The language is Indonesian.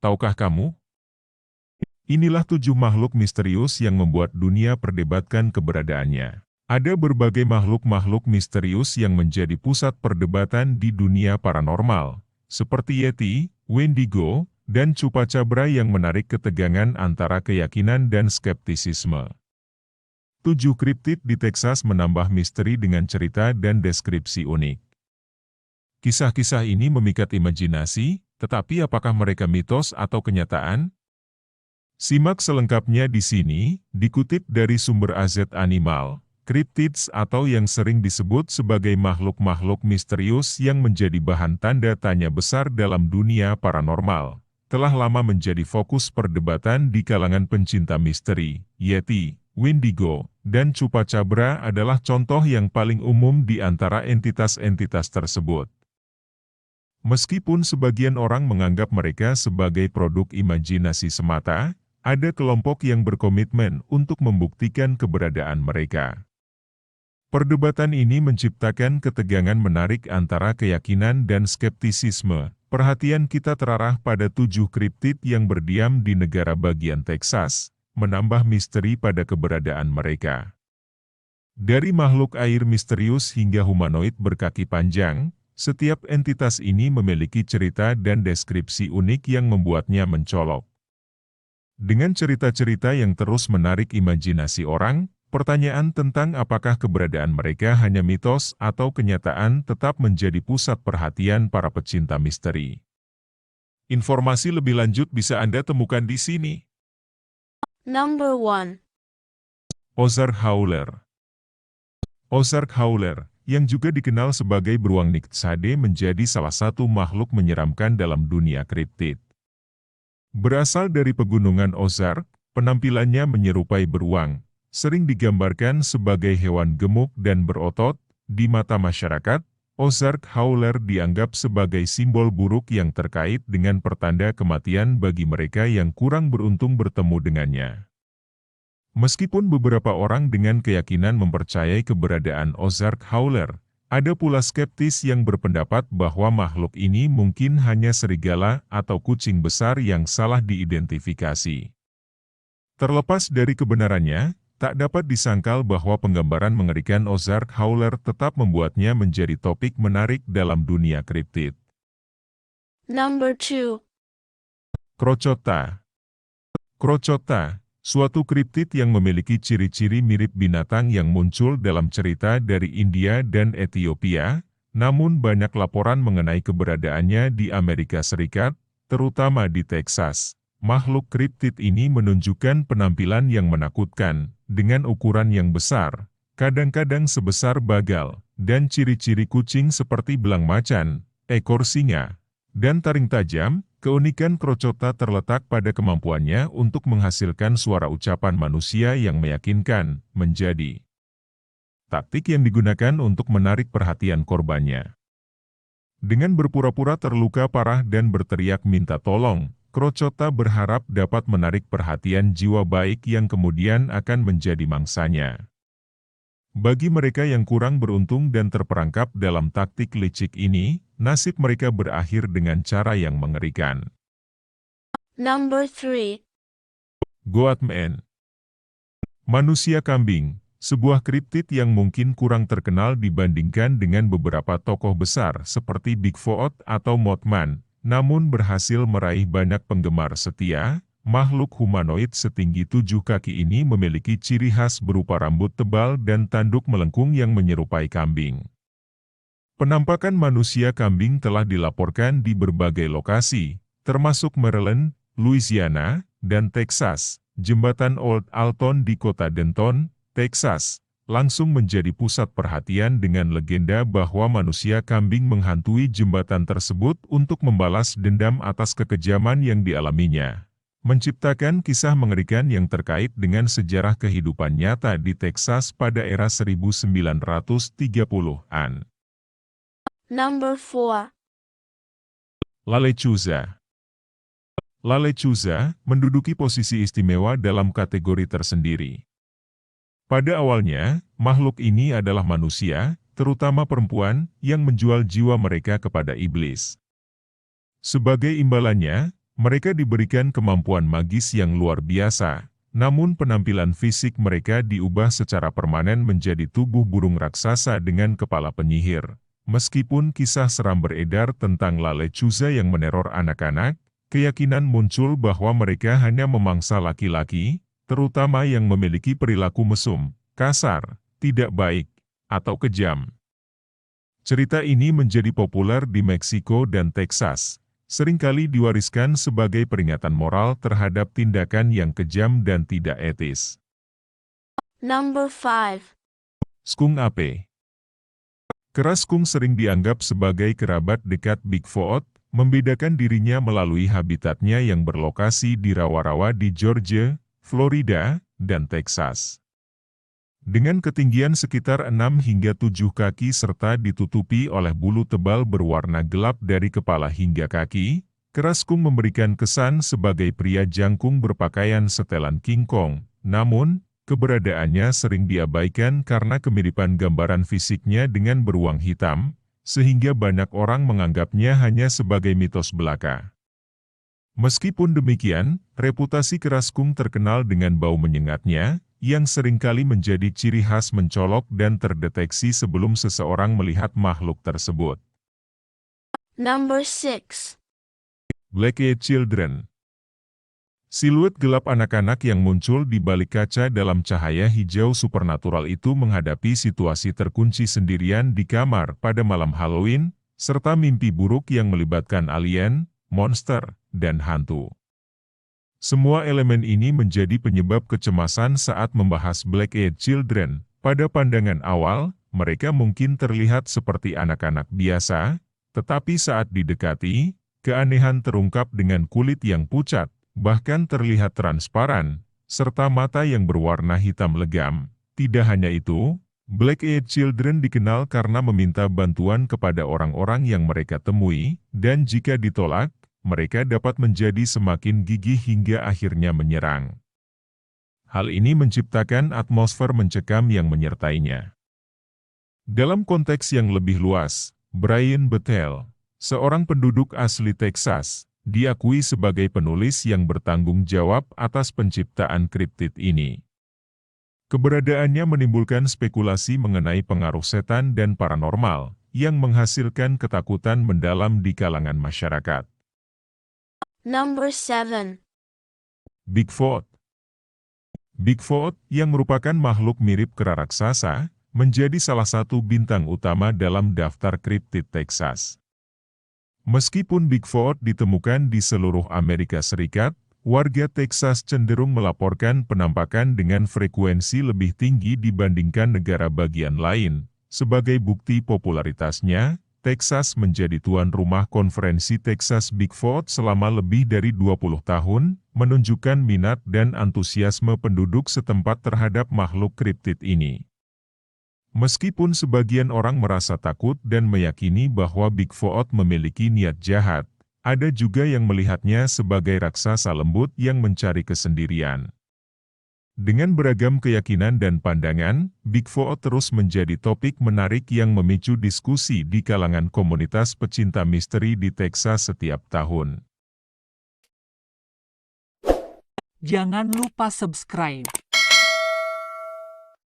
tahukah kamu? Inilah 7 makhluk misterius yang membuat dunia perdebatkan keberadaannya. Ada berbagai makhluk-makhluk misterius yang menjadi pusat perdebatan di dunia paranormal, seperti Yeti, Wendigo, dan Chupacabra yang menarik ketegangan antara keyakinan dan skeptisisme. 7 kriptid di Texas menambah misteri dengan cerita dan deskripsi unik. Kisah-kisah ini memikat imajinasi, tetapi apakah mereka mitos atau kenyataan? Simak selengkapnya di sini, dikutip dari sumber AZ Animal. Cryptids atau yang sering disebut sebagai makhluk-makhluk misterius yang menjadi bahan tanda tanya besar dalam dunia paranormal, telah lama menjadi fokus perdebatan di kalangan pencinta misteri. Yeti, Wendigo, dan Chupacabra adalah contoh yang paling umum di antara entitas-entitas tersebut. Meskipun sebagian orang menganggap mereka sebagai produk imajinasi semata, ada kelompok yang berkomitmen untuk membuktikan keberadaan mereka. Perdebatan ini menciptakan ketegangan menarik antara keyakinan dan skeptisisme. Perhatian kita terarah pada 7 kriptid yang berdiam di negara bagian Texas, menambah misteri pada keberadaan mereka. Dari makhluk air misterius hingga humanoid berkaki panjang, setiap entitas ini memiliki cerita dan deskripsi unik yang membuatnya mencolok. Dengan cerita-cerita yang terus menarik imajinasi orang, pertanyaan tentang apakah keberadaan mereka hanya mitos atau kenyataan tetap menjadi pusat perhatian para pecinta misteri. Informasi lebih lanjut bisa Anda temukan di sini. Number 1. Ozark Howler. Ozark Howler, yang juga dikenal sebagai beruang Nixade, menjadi salah satu makhluk menyeramkan dalam dunia kriptid. Berasal dari pegunungan Ozark, penampilannya menyerupai beruang, sering digambarkan sebagai hewan gemuk dan berotot. Di mata masyarakat, Ozark Howler dianggap sebagai simbol buruk yang terkait dengan pertanda kematian bagi mereka yang kurang beruntung bertemu dengannya. Meskipun beberapa orang dengan keyakinan mempercayai keberadaan Ozark Howler, ada pula skeptis yang berpendapat bahwa makhluk ini mungkin hanya serigala atau kucing besar yang salah diidentifikasi. Terlepas dari kebenarannya, tak dapat disangkal bahwa penggambaran mengerikan Ozark Howler tetap membuatnya menjadi topik menarik dalam dunia kriptid. Number 2. Crocota. Crocota, suatu kriptid yang memiliki ciri-ciri mirip binatang yang muncul dalam cerita dari India dan Ethiopia, namun banyak laporan mengenai keberadaannya di Amerika Serikat, terutama di Texas. Makhluk kriptid ini menunjukkan penampilan yang menakutkan, dengan ukuran yang besar, kadang-kadang sebesar bagal, dan ciri-ciri kucing seperti belang macan, ekor singa, dan taring tajam. Keunikan Crocota terletak pada kemampuannya untuk menghasilkan suara ucapan manusia yang meyakinkan, menjadi taktik yang digunakan untuk menarik perhatian korbannya. Dengan berpura-pura terluka parah dan berteriak minta tolong, Crocota berharap dapat menarik perhatian jiwa baik yang kemudian akan menjadi mangsanya. Bagi mereka yang kurang beruntung dan terperangkap dalam taktik licik ini, nasib mereka berakhir dengan cara yang mengerikan. Number 3. Goatman. Manusia kambing, sebuah kriptid yang mungkin kurang terkenal dibandingkan dengan beberapa tokoh besar seperti Bigfoot atau Mothman, namun berhasil meraih banyak penggemar setia. Makhluk humanoid setinggi 7 kaki ini memiliki ciri khas berupa rambut tebal dan tanduk melengkung yang menyerupai kambing. Penampakan manusia kambing telah dilaporkan di berbagai lokasi, termasuk Maryland, Louisiana, dan Texas. Jembatan Old Alton di kota Denton, Texas, langsung menjadi pusat perhatian dengan legenda bahwa manusia kambing menghantui jembatan tersebut untuk membalas dendam atas kekejaman yang dialaminya, menciptakan kisah mengerikan yang terkait dengan sejarah kehidupan nyata di Texas pada era 1930-an. Number 4. Lalechuza. Lalechuza menduduki posisi istimewa dalam kategori tersendiri. Pada awalnya, makhluk ini adalah manusia, terutama perempuan, yang menjual jiwa mereka kepada iblis. Sebagai imbalannya, Mereka diberikan kemampuan magis yang luar biasa, namun penampilan fisik mereka diubah secara permanen menjadi tubuh burung raksasa dengan kepala penyihir. Meskipun kisah seram beredar tentang Lalecuza yang meneror anak-anak, keyakinan muncul bahwa mereka hanya memangsa laki-laki, terutama yang memiliki perilaku mesum, kasar, tidak baik, atau kejam. Cerita ini menjadi populer di Meksiko dan Teksas, seringkali diwariskan sebagai peringatan moral terhadap tindakan yang kejam dan tidak etis. Number 5. Skunk Ape. Kera skunk sering dianggap sebagai kerabat dekat Bigfoot, membedakan dirinya melalui habitatnya yang berlokasi di rawa-rawa di Georgia, Florida, dan Teksas. Dengan ketinggian sekitar 6 hingga 7 kaki serta ditutupi oleh bulu tebal berwarna gelap dari kepala hingga kaki, kera skunk memberikan kesan sebagai pria jangkung berpakaian setelan King Kong. Namun, keberadaannya sering diabaikan karena kemiripan gambaran fisiknya dengan beruang hitam, sehingga banyak orang menganggapnya hanya sebagai mitos belaka. Meskipun demikian, reputasi kera skunk terkenal dengan bau menyengatnya, yang seringkali menjadi ciri khas mencolok dan terdeteksi sebelum seseorang melihat makhluk tersebut. Number 6. Black-eyed Children. Siluet gelap anak-anak yang muncul di balik kaca dalam cahaya hijau supernatural itu menghadapi situasi terkunci sendirian di kamar pada malam Halloween, serta mimpi buruk yang melibatkan alien, monster, dan hantu. Semua elemen ini menjadi penyebab kecemasan saat membahas Black-eyed Children. Pada pandangan awal, mereka mungkin terlihat seperti anak-anak biasa, tetapi saat didekati, keanehan terungkap dengan kulit yang pucat, bahkan terlihat transparan, serta mata yang berwarna hitam legam. Tidak hanya itu, Black-eyed Children dikenal karena meminta bantuan kepada orang-orang yang mereka temui, dan jika ditolak, mereka dapat menjadi semakin gigih hingga akhirnya menyerang. Hal ini menciptakan atmosfer mencekam yang menyertainya. Dalam konteks yang lebih luas, Brian Bethel, seorang penduduk asli Teksas, diakui sebagai penulis yang bertanggung jawab atas penciptaan kriptid ini. Keberadaannya menimbulkan spekulasi mengenai pengaruh setan dan paranormal, yang menghasilkan ketakutan mendalam di kalangan masyarakat. Number 7. Bigfoot. Bigfoot, yang merupakan makhluk mirip kera raksasa, menjadi salah satu bintang utama dalam daftar kriptid Teksas. Meskipun Bigfoot ditemukan di seluruh Amerika Serikat, warga Teksas cenderung melaporkan penampakan dengan frekuensi lebih tinggi dibandingkan negara bagian lain. Sebagai bukti popularitasnya, Teksas menjadi tuan rumah konferensi Texas Bigfoot selama lebih dari 20 tahun, menunjukkan minat dan antusiasme penduduk setempat terhadap makhluk kriptid ini. Meskipun sebagian orang merasa takut dan meyakini bahwa Bigfoot memiliki niat jahat, ada juga yang melihatnya sebagai raksasa lembut yang mencari kesendirian. Dengan beragam keyakinan dan pandangan, Bigfoot terus menjadi topik menarik yang memicu diskusi di kalangan komunitas pecinta misteri di Teksas setiap tahun. Jangan lupa subscribe